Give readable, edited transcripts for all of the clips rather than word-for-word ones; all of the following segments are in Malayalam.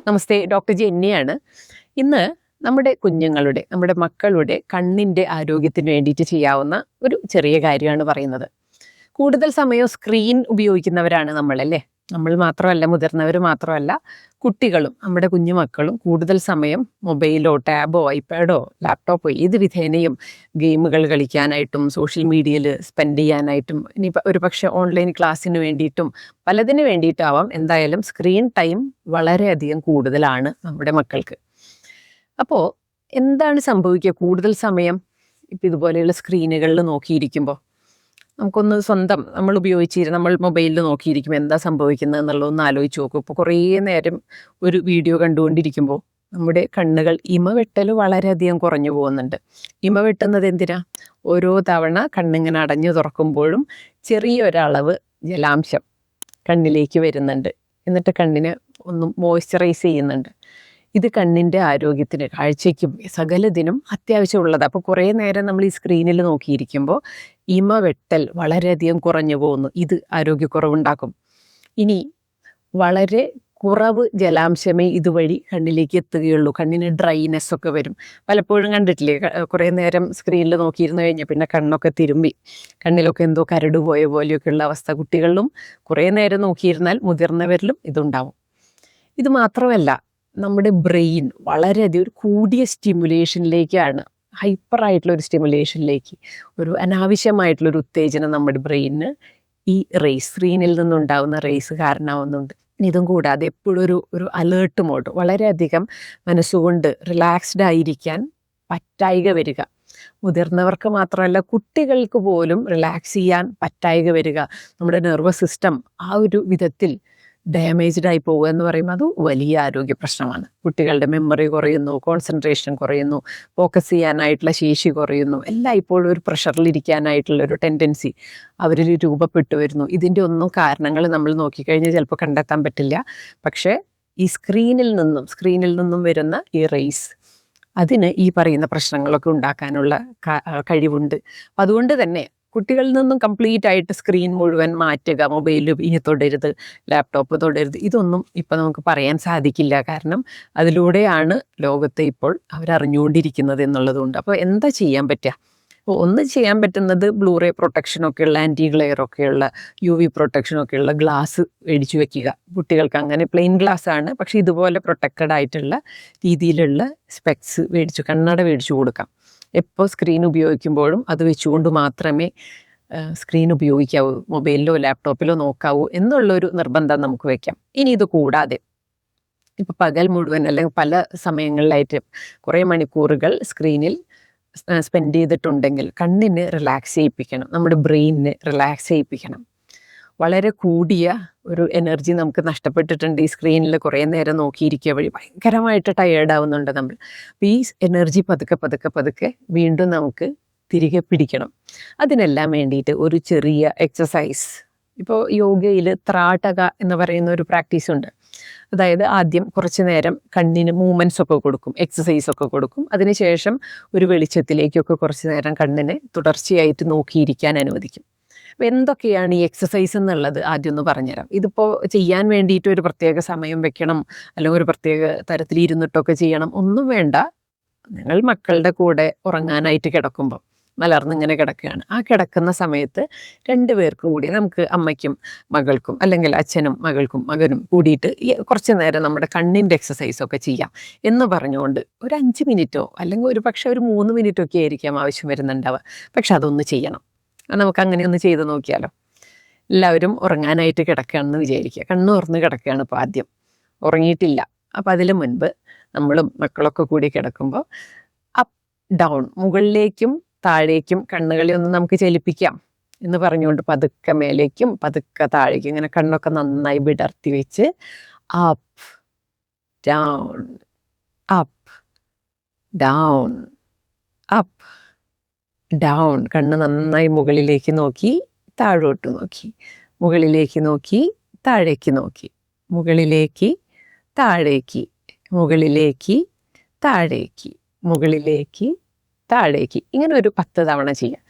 നമസ്തേ, ഡോക്ടർ ജെന്നിയാണ്. ഇന്ന് നമ്മുടെ മക്കളുടെ കണ്ണിൻ്റെ ആരോഗ്യത്തിന് വേണ്ടിയിട്ട് ചെയ്യാവുന്ന ഒരു ചെറിയ കാര്യമാണ് പറയുന്നത്. കൂടുതൽ സമയം സ്ക്രീൻ ഉപയോഗിക്കുന്നവരാണ് നമ്മളല്ലേ. നമ്മൾ മാത്രമല്ല, മുതിർന്നവർ മാത്രമല്ല, കുട്ടികളും നമ്മുടെ കുഞ്ഞുമക്കളും കൂടുതൽ സമയം മൊബൈലോ ടാബോ ഐപാഡോ ലാപ്ടോപ്പോ ഏത് വിധേനയും ഗെയിമുകൾ കളിക്കാനായിട്ടും സോഷ്യൽ മീഡിയയിൽ സ്പെൻഡ് ചെയ്യാനായിട്ടും ഇനി ഒരു പക്ഷേ ഓൺലൈൻ ക്ലാസ്സിന് വേണ്ടിയിട്ടും പലതിന് വേണ്ടിയിട്ടാവാം, എന്തായാലും സ്ക്രീൻ ടൈം വളരെയധികം കൂടുതലാണ് നമ്മുടെ മക്കൾക്ക്. അപ്പോൾ എന്താണ് സംഭവിക്കുക കൂടുതൽ സമയം ഇപ്പം ഇതുപോലെയുള്ള സ്ക്രീനുകളിൽ നോക്കിയിരിക്കുമ്പോൾ? നമുക്കൊന്ന് നമ്മൾ മൊബൈലിൽ നോക്കിയിരിക്കും, എന്താ സംഭവിക്കുന്നത് എന്നുള്ളതൊന്ന് ആലോചിച്ച് നോക്കും. ഇപ്പോൾ കുറേ നേരം ഒരു വീഡിയോ കണ്ടുകൊണ്ടിരിക്കുമ്പോൾ നമ്മുടെ കണ്ണുകൾ ഇമവെട്ടൽ വളരെയധികം കുറഞ്ഞു പോകുന്നുണ്ട്. ഇമവെട്ടുന്നത് എന്തിനാ? ഓരോ തവണ കണ്ണിങ്ങനെ അടഞ്ഞു തുറക്കുമ്പോഴും ചെറിയൊരളവ് ജലാംശം കണ്ണിലേക്ക് വരുന്നുണ്ട്, എന്നിട്ട് കണ്ണിനെ ഒന്ന് മോയ്സ്ചറൈസ് ചെയ്യുന്നുണ്ട്. ഇത് കണ്ണിൻ്റെ ആരോഗ്യത്തിന്, കാഴ്ചയ്ക്കും സകലതിനും അത്യാവശ്യമുള്ളത്. അപ്പോൾ കുറേ നേരം നമ്മൾ ഈ സ്ക്രീനിൽ നോക്കിയിരിക്കുമ്പോൾ ഇമവെട്ടൽ വളരെയധികം കുറഞ്ഞു പോകുന്നു. ഇത് ആരോഗ്യക്കുറവുണ്ടാക്കും. ഇനി വളരെ കുറവ് ജലാംശമേ ഇതുവഴി കണ്ണിലേക്ക് എത്തുകയുള്ളൂ. കണ്ണിന് ഡ്രൈനെസ് ഒക്കെ വരും. പലപ്പോഴും കണ്ടിട്ടില്ലേ, കുറേ നേരം സ്ക്രീനിൽ നോക്കിയിരുന്നു കഴിഞ്ഞാൽ പിന്നെ കണ്ണൊക്കെ തിരുമ്പി കണ്ണിലൊക്കെ എന്തോ കരട് പോയ പോലെയൊക്കെയുള്ള അവസ്ഥ കുട്ടികളിലും കുറേ നേരം നോക്കിയിരുന്നാൽ മുതിർന്നവരിലും ഇതുണ്ടാവും. ഇത് മാത്രമല്ല, നമ്മുടെ ബ്രെയിൻ വളരെയധികം ഒരു കൂടിയ സ്റ്റിമുലേഷനിലേക്കാണ്, ഹൈപ്പറായിട്ടുള്ളൊരു സ്റ്റിമുലേഷനിലേക്ക്, ഒരു അനാവശ്യമായിട്ടുള്ളൊരു ഉത്തേജനം നമ്മുടെ ബ്രെയിനിന് ഈ സ്ക്രീനിൽ നിന്നുണ്ടാകുന്ന റേസ് കാരണമാവുന്നുണ്ട്. ഇതും കൂടാതെ എപ്പോഴും ഒരു അലേർട്ട് മോഡ്, വളരെയധികം മനസ്സുകൊണ്ട് റിലാക്സ്ഡ് ആയിരിക്കാൻ പറ്റായിക വരിക. മുതിർന്നവർക്ക് മാത്രമല്ല, കുട്ടികൾക്ക് പോലും റിലാക്സ് ചെയ്യാൻ പറ്റായിക വരിക. നമ്മുടെ നെർവസ് സിസ്റ്റം ആ ഒരു വിധത്തിൽ ഡാമേജ്ഡ് ആയി പോകുക എന്ന് പറയുമ്പോൾ അത് വലിയ ആരോഗ്യ പ്രശ്നമാണ്. കുട്ടികളുടെ മെമ്മറി കുറയുന്നു, കോൺസെൻട്രേഷൻ കുറയുന്നു, ഫോക്കസ് ചെയ്യാനായിട്ടുള്ള ശേഷി കുറയുന്നു, എല്ലാം ഇപ്പോഴും ഒരു പ്രഷറിലിരിക്കാനായിട്ടുള്ള ഒരു ടെൻഡൻസി അവരിൽ രൂപപ്പെട്ടു വരുന്നു. ഇതിൻ്റെ ഒന്നും കാരണങ്ങൾ നമ്മൾ നോക്കിക്കഴിഞ്ഞാൽ ചിലപ്പോൾ കണ്ടെത്താൻ പറ്റില്ല. പക്ഷേ ഈ സ്ക്രീനിൽ നിന്നും വരുന്ന ഈ റേസ്, അതിന് ഈ പറയുന്ന പ്രശ്നങ്ങളൊക്കെ ഉണ്ടാക്കാനുള്ള കഴിവുണ്ട്. അപ്പം അതുകൊണ്ട് തന്നെ കുട്ടികളിൽ നിന്നും കംപ്ലീറ്റ് ആയിട്ട് സ്ക്രീൻ മുഴുവൻ മാറ്റുക, മൊബൈൽ ഇനി തൊടരുത്, ലാപ്ടോപ്പ് തൊടരുത്, ഇതൊന്നും ഇപ്പം നമുക്ക് പറയാൻ സാധിക്കില്ല. കാരണം അതിലൂടെയാണ് ലോകത്തെ ഇപ്പോൾ അവരറിഞ്ഞുകൊണ്ടിരിക്കുന്നത് എന്നുള്ളതുകൊണ്ട്. അപ്പോൾ എന്താ ചെയ്യാൻ പറ്റുക? അപ്പോൾ ഒന്ന് ചെയ്യാൻ പറ്റുന്നത് ബ്ലൂറേ പ്രൊട്ടക്ഷനൊക്കെയുള്ള, ആൻറ്റി ഗ്ലെയറൊക്കെയുള്ള, UV പ്രൊട്ടക്ഷനൊക്കെയുള്ള ഗ്ലാസ് മേടിച്ചു വെക്കുക. കുട്ടികൾക്ക് അങ്ങനെ പ്ലെയിൻ ഗ്ലാസ് ആണ്, പക്ഷേ ഇതുപോലെ പ്രൊട്ടക്റ്റഡ് ആയിട്ടുള്ള രീതിയിലുള്ള സ്പെക്സ് കണ്ണട മേടിച്ചു കൊടുക്കാം. എപ്പോൾ സ്ക്രീൻ ഉപയോഗിക്കുമ്പോഴും അത് വെച്ചുകൊണ്ട് മാത്രമേ സ്ക്രീൻ ഉപയോഗിക്കാവൂ, മൊബൈലിലോ ലാപ്ടോപ്പിലോ നോക്കാവൂ എന്നുള്ളൊരു നിർബന്ധം നമുക്ക് വയ്ക്കാം. ഇനി ഇത് കൂടാതെ ഇപ്പോൾ പകൽ മുഴുവൻ അല്ലെങ്കിൽ പല സമയങ്ങളിലായിട്ട് കുറേ മണിക്കൂറുകൾ സ്ക്രീനിൽ സ്പെൻഡ് ചെയ്തിട്ടുണ്ടെങ്കിൽ കണ്ണിന് റിലാക്സ് ചെയ്യിപ്പിക്കണം, നമ്മുടെ ബ്രെയിനിനെ റിലാക്സ് ചെയ്യിപ്പിക്കണം. വളരെ കൂടിയ ഒരു എനർജി നമുക്ക് നഷ്ടപ്പെട്ടിട്ടുണ്ട് ഈ സ്ക്രീനിൽ കുറേ നേരം നോക്കിയിരിക്കുക വഴി. ഭയങ്കരമായിട്ട് ടയേർഡ് ആവുന്നുണ്ട് നമ്മൾ. അപ്പോൾ ഈ എനർജി പതുക്കെ വീണ്ടും നമുക്ക് തിരികെ പിടിക്കണം. അതിനെല്ലാം വേണ്ടിയിട്ട് ഒരു ചെറിയ എക്സസൈസ്, ഇപ്പോൾ യോഗയിൽ ത്രാടക എന്ന് പറയുന്ന ഒരു പ്രാക്ടീസ് ഉണ്ട്. അതായത് ആദ്യം കുറച്ച് നേരം കണ്ണിന് മൂവ്മെൻറ്റ്സ് ഒക്കെ കൊടുക്കും, എക്സസൈസ് ഒക്കെ കൊടുക്കും. അതിനുശേഷം ഒരു വെളിച്ചത്തിലേക്കൊക്കെ കുറച്ച് നേരം കണ്ണിനെ തുടർച്ചയായിട്ട് നോക്കിയിരിക്കാൻ അനുവദിക്കും. അപ്പോൾ എന്തൊക്കെയാണ് ഈ എക്സസൈസ് എന്നുള്ളത് ആദ്യം ഒന്ന് പറഞ്ഞുതരാം. ഇതിപ്പോൾ ചെയ്യാൻ വേണ്ടിയിട്ട് ഒരു പ്രത്യേക സമയം വെക്കണം, അല്ലെങ്കിൽ ഒരു പ്രത്യേക തരത്തിൽ ഇരുന്നിട്ടൊക്കെ ചെയ്യണം, ഒന്നും വേണ്ട. നിങ്ങൾ മക്കളുടെ കൂടെ ഉറങ്ങാനായിട്ട് കിടക്കുമ്പോൾ മലർന്നിങ്ങനെ കിടക്കുകയാണ്. ആ കിടക്കുന്ന സമയത്ത് രണ്ടുപേർക്കും കൂടി, നമുക്ക് അമ്മയ്ക്കും മകൾക്കും അല്ലെങ്കിൽ അച്ഛനും മകനും കൂടിയിട്ട് കുറച്ച് നേരം നമ്മുടെ കണ്ണിൻ്റെ എക്സസൈസൊക്കെ ചെയ്യാം എന്ന് പറഞ്ഞുകൊണ്ട് ഒരു 5 മിനിറ്റോ അല്ലെങ്കിൽ ഒരു പക്ഷേ ഒരു 3 മിനിറ്റോ ഒക്കെ ആയിരിക്കാം ആവശ്യം വരുന്നുണ്ടാവുക. പക്ഷെ അതൊന്ന് ചെയ്യണം. നമുക്ക് അങ്ങനെ ഒന്ന് ചെയ്ത് നോക്കിയാലോ? എല്ലാവരും ഉറങ്ങാനായിട്ട് കിടക്കുകയാണെന്ന് വിചാരിക്കുക. കണ്ണ് തുറന്ന് കിടക്കുകയാണ് ഇപ്പോൾ ആദ്യം, ഉറങ്ങിയിട്ടില്ല. അപ്പോൾ അതിന് മുൻപ് നമ്മളും മക്കളൊക്കെ കൂടി കിടക്കുമ്പോൾ അപ്പ് ഡൗൺ, മുകളിലേക്കും താഴേക്കും കണ്ണുകളെ ഒന്ന് നമുക്ക് ചലിപ്പിക്കാം എന്ന് പറഞ്ഞുകൊണ്ട് പതുക്കെ മേലേക്കും പതുക്കെ താഴേക്കും ഇങ്ങനെ കണ്ണൊക്കെ നന്നായി വിടർത്തി വെച്ച് up down, up down, up down. കണ്ണ് നന്നായി മുകളിലേക്ക് നോക്കി താഴോട്ട് നോക്കി, മുകളിലേക്ക് നോക്കി താഴേക്ക് നോക്കി, മുകളിലേക്ക് താഴേക്ക്, മുകളിലേക്ക് താഴേക്ക്, മുകളിലേക്ക് താഴേക്ക്. ഇങ്ങനെ ഒരു 10 തവണ ചെയ്യാം.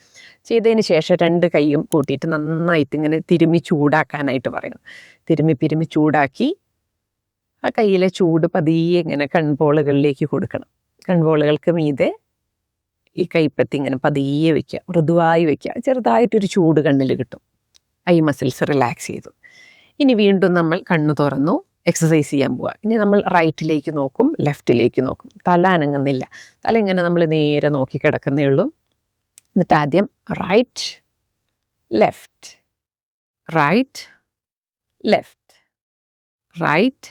ചെയ്തതിന് ശേഷം 2 കൈയും കൂട്ടിയിട്ട് നന്നായിട്ട് ഇങ്ങനെ തിരുമ്മി ചൂടാക്കാനായിട്ട് പറയണം. തിരുമ്മി ചൂടാക്കി ആ കയ്യിലെ ചൂട് പതിയെ ഇങ്ങനെ കൺപോളകളിലേക്ക് കൊടുക്കണം. കൺപോളകൾക്ക് മീതെ ഈ കൈപ്പത്തി ഇങ്ങനെ പതിയെ വെക്കുക, മൃദുവായി വെക്കുക. ചെറുതായിട്ടൊരു ചൂട് കണ്ണിൽ കിട്ടും. ഐ മസിൽസ് റിലാക്സ് ചെയ്തു. ഇനി വീണ്ടും നമ്മൾ കണ്ണു തുറന്നു എക്സസൈസ് ചെയ്യാൻ പോവുക. ഇനി നമ്മൾ റൈറ്റിലേക്ക് നോക്കും, ലെഫ്റ്റിലേക്ക് നോക്കും. തല അനങ്ങുന്നില്ല. തല ഇങ്ങനെ നമ്മൾ നേരെ നോക്കി കിടക്കുന്നേ ഉള്ളൂ. എന്നിട്ട് ആദ്യം right left, right left, right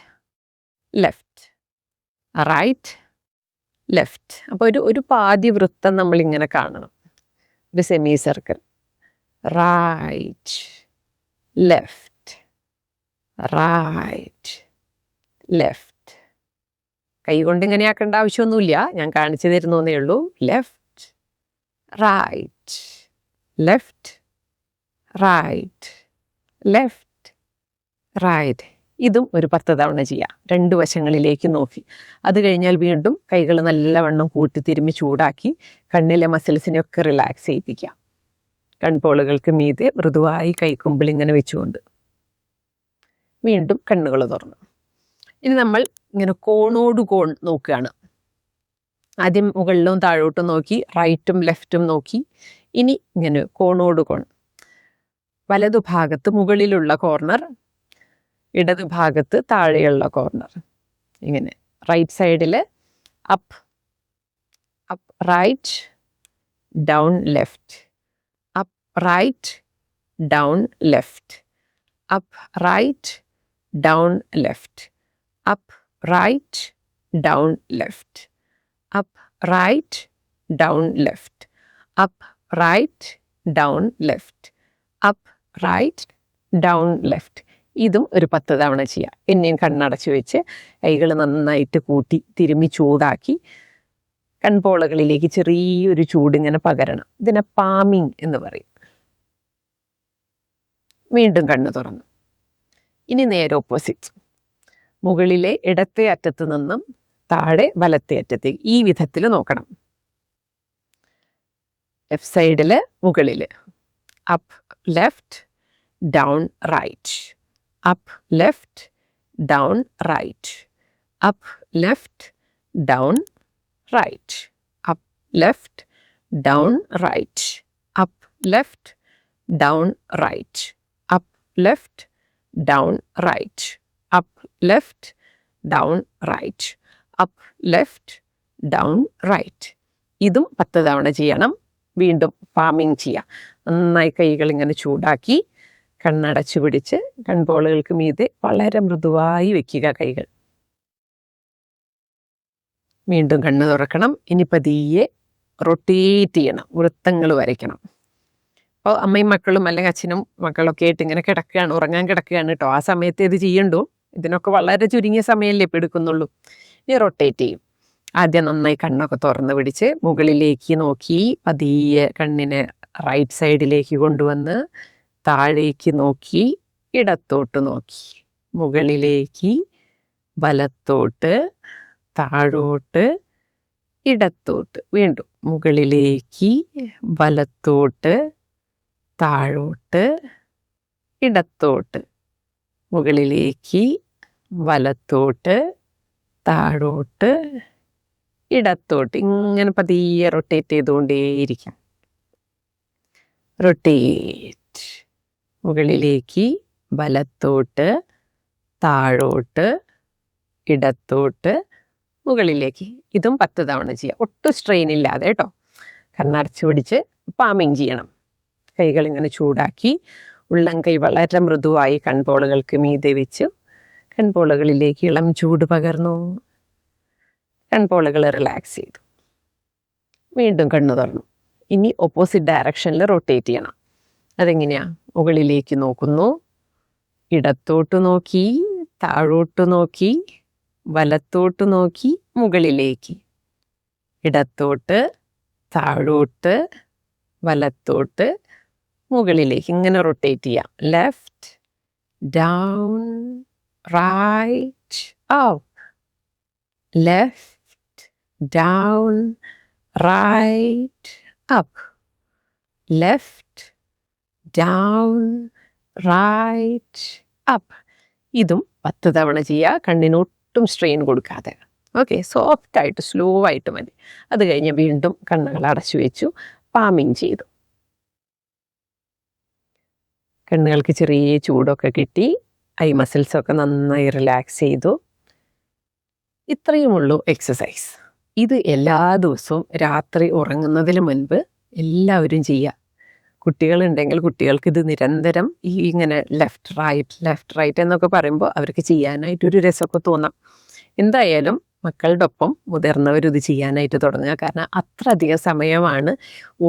left, right left. അപ്പോൾ ഒരു പാതി വൃത്തം നമ്മളിങ്ങനെ കാണണം, ഒരു semi circle. Right left, right left. കൈ കൊണ്ട് ഇങ്ങനെ ആക്കേണ്ട ആവശ്യമൊന്നുമില്ല, ഞാൻ കാണിച്ചു തരുന്നേ ഉള്ളൂ. Left right, left right, left right. ഇതും ഒരു 10 തവണ ചെയ്യാം, 2 വശങ്ങളിലേക്ക് നോക്കി. അത് കഴിഞ്ഞാൽ വീണ്ടും കൈകൾ നല്ലവണ്ണം കൂട്ടി തിരുമ്മി ചൂടാക്കി കണ്ണിലെ മസിൽസിനെയൊക്കെ റിലാക്സ് ചെയ്യിപ്പിക്കാം. കൺപോളകൾക്ക് മീതെ മൃദുവായി കൈക്കുമ്പിൾ ഇങ്ങനെ വെച്ചുകൊണ്ട് വീണ്ടും കണ്ണുകൾ തുറന്നു. ഇനി നമ്മൾ ഇങ്ങനെ കോണോട് കോൺ നോക്കുകയാണ്. ആദ്യം മുകളിലും താഴോട്ടും നോക്കി, റൈറ്റും ലെഫ്റ്റും നോക്കി. ഇനി ഇങ്ങനെ കോണോട് കോൺ. വലതുഭാഗത്ത് മുകളിലുള്ള കോർണർ, ഇടതുഭാഗത്ത് താഴെയുള്ള കോർണർ. ഇങ്ങനെ റൈറ്റ് സൈഡിൽ up up right, down left, up right, down left, up right, down left, up right, down left, up right, down left, up right, down left, up right, down left. ഇതും ഒരു 10 തവണ ചെയ്യാം. പിന്നെയും കണ്ണടച്ച് വെച്ച് കൈകൾ നന്നായിട്ട് കൂട്ടി തിരുമ്മി ചൂടാക്കി കൺപോളകളിലേക്ക് ചെറിയൊരു ചൂടിങ്ങനെ പകരണം. ഇതിനെ പാമിങ് എന്ന് പറയും. വീണ്ടും കണ്ണ് തുറന്നു. ഇനി നേരെ ഓപ്പോസിറ്റ്, മുകളിലെ ഇടത്തെ അറ്റത്ത് നിന്നും താഴെ വലത്തെ അറ്റത്തേക്ക് ഈ വിധത്തിൽ നോക്കണം. ലെഫ്റ്റ് സൈഡിൽ മുകളിൽ up left, down right, up left, down right, up left, down right, up left, down right, up left, down right, up left, down right, up left, down right, up left, down right. ഇതും 10 തവണ ചെയ്യണം. വീണ്ടും പാമിങ് ചെയ്യാം. നന്നായി കൈകൾ ഇങ്ങനെ ചൂടാക്കി കണ്ണടച്ചു പിടിച്ച് കൺപോളകൾക്ക് മീതെ വളരെ മൃദുവായി വെക്കുക കൈകൾ. വീണ്ടും കണ്ണ് തുറക്കണം. ഇനി പതിയെ റൊട്ടേറ്റ് ചെയ്യണം, വൃത്തങ്ങൾ വരയ്ക്കണം. അപ്പോൾ അമ്മയും മക്കളും അല്ലെങ്കിൽ അച്ഛനും മക്കളൊക്കെ ആയിട്ട് ഇങ്ങനെ കിടക്കുകയാണ്, ഉറങ്ങാൻ കിടക്കുകയാണ് കേട്ടോ. ആ സമയത്ത് ഇത് ചെയ്യണ്ടോ? ഇതിനൊക്കെ വളരെ ചുരുങ്ങിയ സമയമല്ലേ ഇപ്പം എടുക്കുന്നുള്ളൂ. ഇനി റൊട്ടേറ്റ് ചെയ്യും. ആദ്യം നന്നായി കണ്ണൊക്കെ തുറന്ന് പിടിച്ച് മുകളിലേക്ക് നോക്കി പതിയെ കണ്ണിനെ റൈറ്റ് സൈഡിലേക്ക് കൊണ്ടുവന്ന് താഴേക്ക് നോക്കി, ഇടത്തോട്ട് നോക്കി, മുകളിലേക്ക്, വലത്തോട്ട്, താഴോട്ട്, ഇടത്തോട്ട്, വീണ്ടും മുകളിലേക്ക്, വലത്തോട്ട്, താഴോട്ട്, ഇടത്തോട്ട്, മുകളിലേക്ക്, വലത്തോട്ട്, താഴോട്ട്, ഇടത്തോട്ട്. ഇങ്ങനെ പതിയെ റൊട്ടേറ്റ് ചെയ്തുകൊണ്ടേയിരിക്കാം. റൊട്ടേറ്റ്, മുകളിലേക്ക്, വലത്തോട്ട്, താഴോട്ട്, ഇടത്തോട്ട്, മുകളിലേക്ക്. ഇതും 10 തവണ ചെയ്യാം, ഒട്ടും സ്ട്രെയിൻ ഇല്ലാതെ കേട്ടോ. കണ്ണടച്ച് പിടിച്ച് പാമിങ് ചെയ്യണം. കൈകൾ ഇങ്ങനെ ചൂടാക്കി ഉള്ളം കൈ വളരെ മൃദുവായി കൺപോളകൾക്ക് മീതെ വെച്ച് കൺപോളകളിലേക്ക് ഇളം ചൂട് പകർന്നു. കൺപോളകൾ റിലാക്സ് ചെയ്തു. വീണ്ടും കണ്ണു തുറന്നു. ഇനി ഓപ്പോസിറ്റ് ഡയറക്ഷനിൽ റൊട്ടേറ്റ് ചെയ്യണം. അതെങ്ങനെയാ? മുകളിലേക്ക് നോക്കുന്നു, ഇടത്തോട്ട് നോക്കി, താഴോട്ട് നോക്കി, വലത്തോട്ട് നോക്കി, മുകളിലേക്ക്, ഇടത്തോട്ട്, താഴോട്ട്, വലത്തോട്ട്, മുകളിലേക്ക്. ഇങ്ങനെ റൊട്ടേറ്റ് ചെയ്യാം. Left, down, right, up, left, down, right, up, left, down, right, up. ഇതും 10 തവണ ചെയ്യുക. കണ്ണിന് ഒട്ടും സ്ട്രെയിൻ കൊടുക്കാതെ. ഓക്കെ, സോഫ്റ്റായിട്ട് സ്ലോ ആയിട്ട് മതി. അത് കഴിഞ്ഞ് വീണ്ടും കണ്ണുകൾ അടച്ചു വെച്ചു, പാമിങ് ചെയ്തു. കണ്ണുകൾക്ക് ചെറിയ ചൂടൊക്കെ കിട്ടി, ഐ മസിൽസൊക്കെ നന്നായി റിലാക്സ് ചെയ്തു. ഇത്രയുമുള്ളൂ എക്സസൈസ്. ഇത് എല്ലാ ദിവസവും രാത്രി ഉറങ്ങുന്നതിന് മുൻപ് എല്ലാവരും ചെയ്യുക. കുട്ടികളുണ്ടെങ്കിൽ കുട്ടികൾക്ക് ഇത് നിരന്തരം ഇങ്ങനെ ലെഫ്റ്റ് റൈറ്റ് എന്നൊക്കെ പറയുമ്പോൾ അവർക്ക് ചെയ്യാനായിട്ടൊരു രസമൊക്കെ തോന്നാം. എന്തായാലും മക്കളുടെ ഒപ്പം മുതിർന്നവരും ഇത് ചെയ്യാനായിട്ട് തുടങ്ങുക. കാരണം അത്രയധികം സമയമാണ്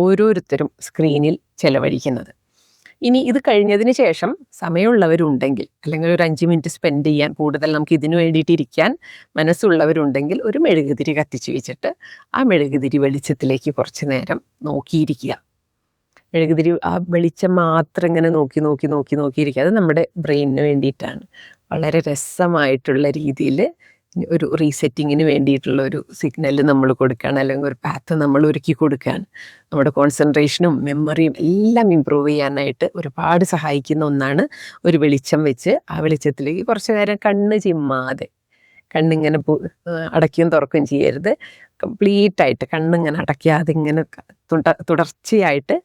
ഓരോരുത്തരും സ്ക്രീനിൽ ചെലവഴിക്കുന്നത്. ഇനി ഇത് കഴിഞ്ഞതിന് ശേഷം സമയമുള്ളവരുണ്ടെങ്കിൽ, അല്ലെങ്കിൽ ഒരു 5 മിനിറ്റ് സ്പെൻഡ് ചെയ്യാൻ കൂടുതൽ നമുക്ക് ഇതിനു വേണ്ടിയിട്ട് ഇരിക്കാൻ മനസ്സുള്ളവരുണ്ടെങ്കിൽ, ഒരു മെഴുകുതിരി കത്തിച്ച് വെച്ചിട്ട് ആ മെഴുകുതിരി വെളിച്ചത്തിലേക്ക് കുറച്ച് നേരം നോക്കിയിരിക്കുക. മെഴുകുതിരി ആ വെളിച്ചം മാത്രം ഇങ്ങനെ നോക്കിയിരിക്കുക. അത് നമ്മുടെ ബ്രെയിനിന് വേണ്ടിയിട്ടാണ്. വളരെ രസമായിട്ടുള്ള രീതിയിൽ ഒരു റീസെറ്റിങ്ങിന് വേണ്ടിയിട്ടുള്ള ഒരു സിഗ്നൽ നമ്മൾ കൊടുക്കുകയാണ്, അല്ലെങ്കിൽ ഒരു പാത്ത് നമ്മൾ ഒരുക്കി കൊടുക്കുകയാണ്. നമ്മുടെ കോൺസെൻട്രേഷനും മെമ്മറിയും എല്ലാം ഇമ്പ്രൂവ് ചെയ്യാനായിട്ട് ഒരുപാട് സഹായിക്കുന്ന ഒന്നാണ് ഒരു വെളിച്ചം വെച്ച് ആ വെളിച്ചത്തിലേക്ക് കുറച്ച് നേരം കണ്ണ് ചിമ്മാതെ, കണ്ണിങ്ങനെ അടയ്ക്കുകയും തുറക്കുകയും ചെയ്യരുത്. കംപ്ലീറ്റായിട്ട് കണ്ണിങ്ങനെ അടയ്ക്കാതെ ഇങ്ങനെ തുടർച്ചയായിട്ട്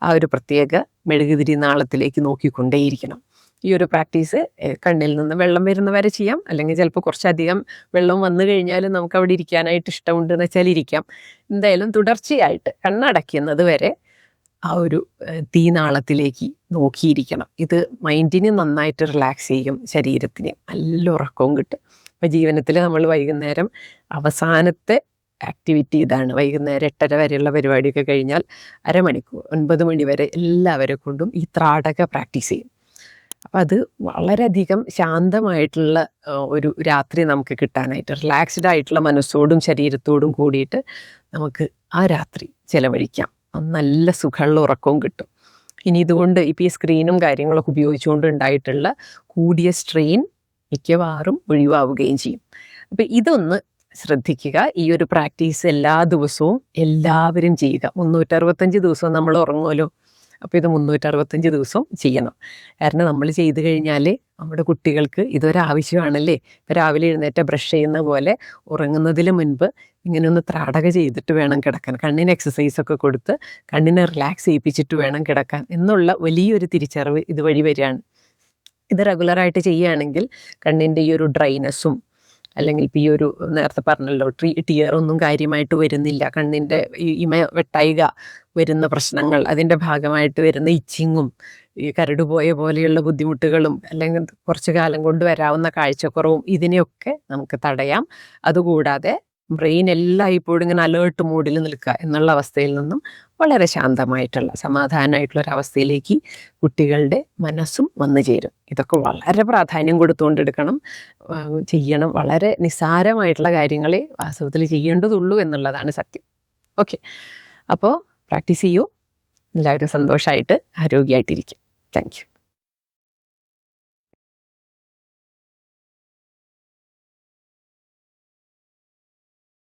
ആ ഒരു പ്രത്യേക മെഴുകുതിരി നാളത്തിലേക്ക് നോക്കിക്കൊണ്ടേയിരിക്കണം. ഈ ഒരു പ്രാക്ടീസ് കണ്ണിൽ നിന്ന് വെള്ളം വരുന്നവരെ ചെയ്യാം, അല്ലെങ്കിൽ ചിലപ്പോൾ കുറച്ചധികം വെള്ളം വന്നു കഴിഞ്ഞാൽ നമുക്ക് അവിടെ ഇരിക്കാനായിട്ട് ഇഷ്ടമുണ്ടെന്ന് വെച്ചാൽ ഇരിക്കാം. എന്തായാലും തുടർച്ചയായിട്ട് കണ്ണടയ്ക്കുന്നത് വരെ ആ ഒരു തീനാളത്തിലേക്ക് നോക്കിയിരിക്കണം. ഇത് മൈൻഡിന് നന്നായിട്ട് റിലാക്സ് ചെയ്യും, ശരീരത്തിന് നല്ല ഉറക്കവും കിട്ടും. അപ്പോൾ ജീവനത്തിൽ നമ്മൾ വൈകുന്നേരം അവസാനത്തെ ആക്ടിവിറ്റി ഇതാണ്. വൈകുന്നേരം 8:30 വരെയുള്ള പരിപാടിയൊക്കെ കഴിഞ്ഞാൽ അരമണിക്കൂർ 9 മണി വരെ എല്ലാവരെ കൊണ്ടും ഈ ത്രാടക പ്രാക്ടീസ് ചെയ്യും. അപ്പം അത് വളരെയധികം ശാന്തമായിട്ടുള്ള ഒരു രാത്രി നമുക്ക് കിട്ടാനായിട്ട്, റിലാക്സ്ഡ് ആയിട്ടുള്ള മനസ്സോടും ശരീരത്തോടും കൂടിയിട്ട് നമുക്ക് ആ രാത്രി ചിലവഴിക്കാം. നല്ല സുഖമുള്ള ഉറക്കവും കിട്ടും. ഇനി ഇതുകൊണ്ട് ഇപ്പോൾ ഈ സ്ക്രീനും കാര്യങ്ങളൊക്കെ ഉപയോഗിച്ചുകൊണ്ട് ഉണ്ടായിട്ടുള്ള കൂടിയ സ്ട്രെയിൻ മിക്കവാറും ഒഴിവാവുകയും ചെയ്യും. അപ്പം ഇതൊന്ന് ശ്രദ്ധിക്കുക. ഈ ഒരു പ്രാക്ടീസ് എല്ലാ ദിവസവും എല്ലാവരും ചെയ്യുക. 365 ദിവസവും നമ്മൾ ഉറങ്ങുമല്ലോ, അപ്പോൾ ഇത് 365 ദിവസവും ചെയ്യണം. കാരണം നമ്മൾ ചെയ്ത് കഴിഞ്ഞാൽ നമ്മുടെ കുട്ടികൾക്ക് ഇതൊരാവശ്യമാണല്ലേ. ഇപ്പോൾ രാവിലെ എഴുന്നേറ്റ് ബ്രഷ് ചെയ്യുന്ന പോലെ ഉറങ്ങുന്നതിന് മുൻപ് ഇങ്ങനെ ഒന്ന് ത്രാടക ചെയ്തിട്ട് വേണം കിടക്കാൻ, കണ്ണിന് എക്സസൈസൊക്കെ കൊടുത്ത് കണ്ണിനെ റിലാക്സ് ചെയ്യിപ്പിച്ചിട്ട് വേണം കിടക്കാൻ എന്നുള്ള വലിയൊരു തിരിച്ചറിവ് ഇതുവഴി വരികയാണ്. ഇത് റെഗുലറായിട്ട് ചെയ്യുകയാണെങ്കിൽ കണ്ണിൻ്റെ ഈ ഒരു ഡ്രൈനെസ്സും, അല്ലെങ്കിൽ ഇപ്പോൾ ഈ ഒരു നേരത്തെ പറഞ്ഞല്ലോ ടിയറൊന്നും കാര്യമായിട്ട് വരുന്നില്ല, കണ്ണിൻ്റെ ഇമ വെട്ടായിക വരുന്ന പ്രശ്നങ്ങൾ, അതിൻ്റെ ഭാഗമായിട്ട് വരുന്ന ഇച്ചിങ്ങും ഈ കരടുപോയ പോലെയുള്ള ബുദ്ധിമുട്ടുകളും, അല്ലെങ്കിൽ കുറച്ചു കാലം കൊണ്ട് വരാവുന്ന കാഴ്ചക്കുറവും, ഇതിനെയൊക്കെ നമുക്ക് തടയാം. അതുകൂടാതെ ബ്രെയിൻ എല്ലാം ഇപ്പോഴും ഇങ്ങനെ അലേർട്ട് മൂഡിൽ നിൽക്കുക എന്നുള്ള അവസ്ഥയിൽ നിന്നും വളരെ ശാന്തമായിട്ടുള്ള സമാധാനമായിട്ടുള്ളൊരവസ്ഥയിലേക്ക് കുട്ടികളുടെ മനസ്സും വന്നു ചേരും. ഇതൊക്കെ വളരെ പ്രാധാന്യം കൊടുത്തുകൊണ്ടെടുക്കണം, ചെയ്യണം. വളരെ നിസ്സാരമായിട്ടുള്ള കാര്യങ്ങളെ വാസ്തവത്തിൽ ചെയ്യേണ്ടതുള്ളൂ എന്നുള്ളതാണ് സത്യം. ഓക്കെ, അപ്പോൾ പ്രാക്ടീസ് ചെയ്യൂ. എല്ലാവരും സന്തോഷമായിട്ട് ആരോഗ്യമായിട്ടിരിക്കും. Thank you.